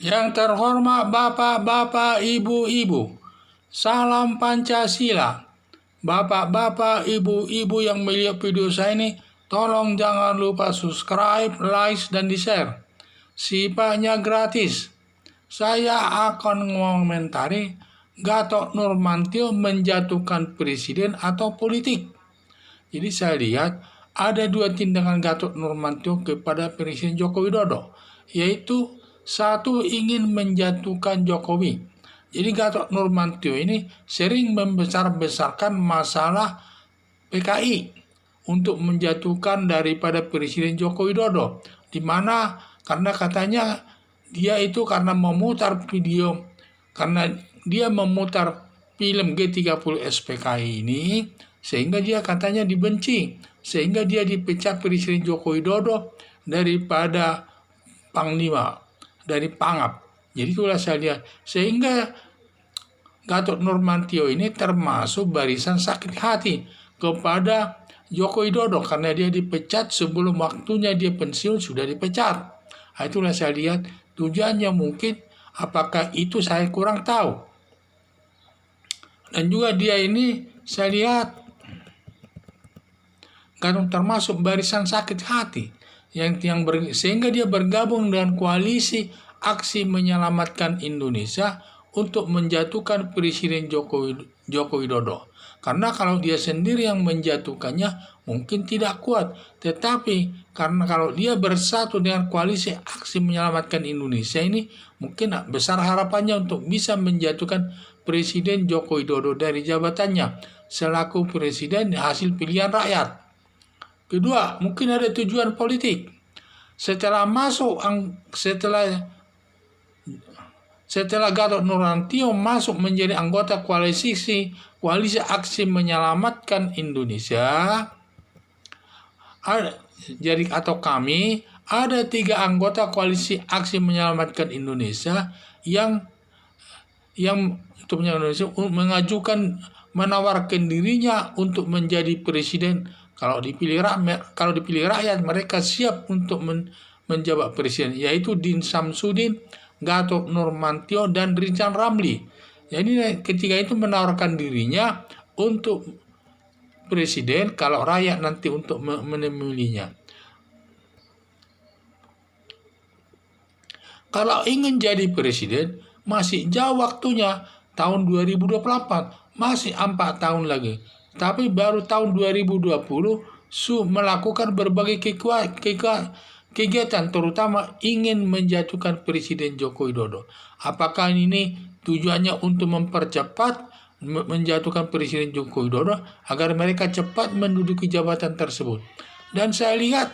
Yang terhormat Bapak-Bapak, Ibu-Ibu, salam Pancasila. Bapak-bapak, ibu-ibu yang melihat video saya ini, tolong jangan lupa subscribe, like, dan di-share. Sifatnya gratis. Saya akan mengomentari Gatot Nurmantio menjatuhkan presiden atau politik. Jadi saya lihat ada dua tindakan Gatot Nurmantio kepada Presiden Joko Widodo, yaitu satu, ingin menjatuhkan Jokowi. Jadi Gatot Nurmantio ini sering membesar-besarkan masalah PKI untuk menjatuhkan daripada Presiden Joko Widodo, di mana karena katanya dia itu karena memutar video, karena dia memutar film G30 SPKI ini, sehingga dia katanya dibenci, sehingga dia dipecat Presiden Joko Widodo daripada Panglima, dari Pangap. Jadi itulah saya lihat, sehingga Gatot Nurmantio ini termasuk barisan sakit hati kepada Joko Widodo karena dia dipecat sebelum waktunya dia pensiun, sudah dipecat. Itulah saya lihat tujuannya, mungkin apakah itu saya kurang tahu. Dan juga dia ini saya lihat Gatot termasuk barisan sakit hati sehingga dia bergabung dengan koalisi Aksi Menyelamatkan Indonesia untuk menjatuhkan Presiden Joko Widodo. Karena kalau dia sendiri yang menjatuhkannya mungkin tidak kuat. Tetapi karena kalau dia bersatu dengan koalisi Aksi Menyelamatkan Indonesia ini, mungkin besar harapannya untuk bisa menjatuhkan Presiden Joko Widodo dari jabatannya selaku presiden hasil pilihan rakyat. Kedua, mungkin ada tujuan politik. Setelah Gatot Nurmantio masuk menjadi anggota koalisi Aksi Menyelamatkan Indonesia, kami ada 3 anggota koalisi Aksi Menyelamatkan Indonesia yang menawarkan dirinya untuk menjadi presiden. Kalau dipilih rakyat, mereka siap untuk menjabat presiden, yaitu Din Samsudin, Gatot Nurmantio, dan Ridwan Ramli. Jadi ketiga itu menawarkan dirinya untuk presiden kalau rakyat nanti untuk memilihnya. Kalau ingin jadi presiden masih jauh waktunya, tahun 2024, masih 4 tahun lagi. Tapi baru tahun 2020 melakukan berbagai kegiatan, terutama ingin menjatuhkan Presiden Joko Widodo. Apakah ini tujuannya untuk mempercepat menjatuhkan Presiden Joko Widodo agar mereka cepat menduduki jabatan tersebut? Dan saya lihat,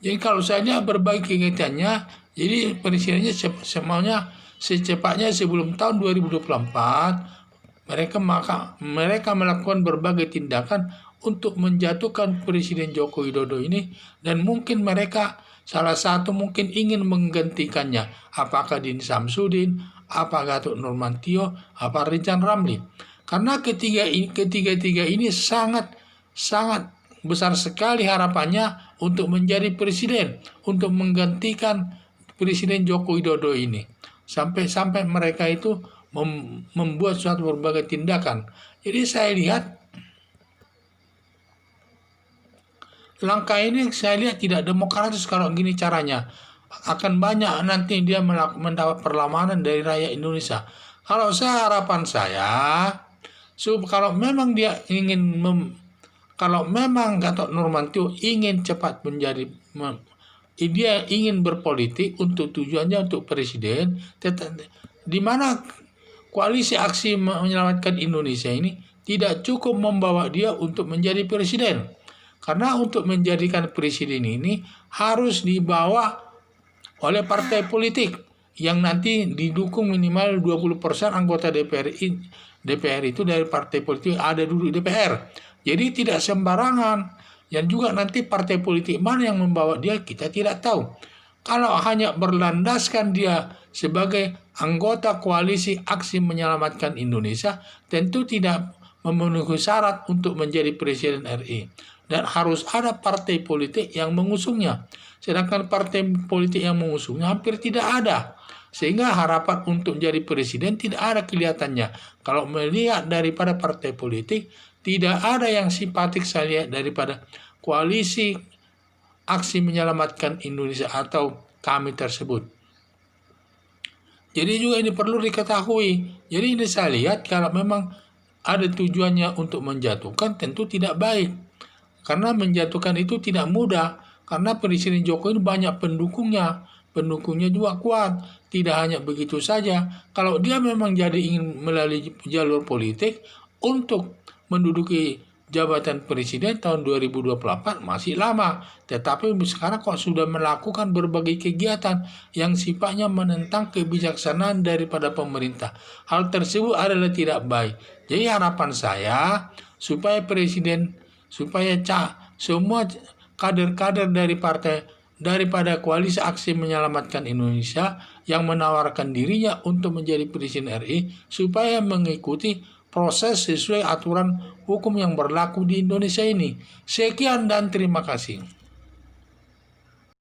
jadi kalau saya lihat berbagai kegiatannya, jadi presidennya semuanya secepatnya sebelum tahun 2024 mereka melakukan berbagai tindakan untuk menjatuhkan Presiden Joko Widodo ini, dan mungkin mereka salah satu mungkin ingin menggantikannya, apakah Din Samsudin, apa Gatot Nurmantio, apa Ridwan Ramli. Karena ketiga ini sangat besar sekali harapannya untuk menjadi presiden, untuk menggantikan Presiden Joko Widodo ini, sampai mereka itu membuat suatu berbagai tindakan. Jadi saya lihat langkah ini saya lihat tidak demokratis kalau gini caranya. Akan banyak nanti dia mendapat perlawanan dari rakyat Indonesia. Kalau harapan saya, kalau memang dia ingin kalau memang Gatot Nurmantio ingin cepat dia ingin berpolitik untuk tujuannya untuk presiden, di mana koalisi Aksi Menyelamatkan Indonesia ini tidak cukup membawa dia untuk menjadi presiden. Karena untuk menjadikan presiden ini harus dibawa oleh partai politik yang nanti didukung minimal 20% anggota DPR itu dari partai politik ada duduk DPR. Jadi tidak sembarangan. Yang juga nanti partai politik mana yang membawa dia kita tidak tahu. Kalau hanya berlandaskan dia sebagai anggota koalisi Aksi Menyelamatkan Indonesia, tentu tidak memenuhi syarat untuk menjadi presiden RI. dan harus ada partai politik yang mengusungnya. Sedangkan partai politik yang mengusungnya hampir tidak ada. Sehingga harapan untuk jadi presiden tidak ada kelihatannya. Kalau melihat daripada partai politik, tidak ada yang simpatik saya lihat daripada koalisi aksi menyelamatkan Indonesia atau kami tersebut. Jadi juga ini perlu diketahui. Jadi ini saya lihat kalau memang ada tujuannya untuk menjatuhkan tentu tidak baik. Karena menjatuhkan itu tidak mudah. Karena Presiden Jokowi ini banyak pendukungnya. Pendukungnya juga kuat. Tidak hanya begitu saja. Kalau dia memang jadi ingin melalui jalur politik untuk menduduki jabatan presiden tahun 2024 masih lama. Tetapi sekarang kok sudah melakukan berbagai kegiatan yang sifatnya menentang kebijaksanaan daripada pemerintah. Hal tersebut adalah tidak baik. Jadi harapan saya supaya semua kader-kader dari partai daripada koalisi aksi menyelamatkan Indonesia yang menawarkan dirinya untuk menjadi presiden RI supaya mengikuti proses sesuai aturan hukum yang berlaku di Indonesia ini. Sekian dan terima kasih.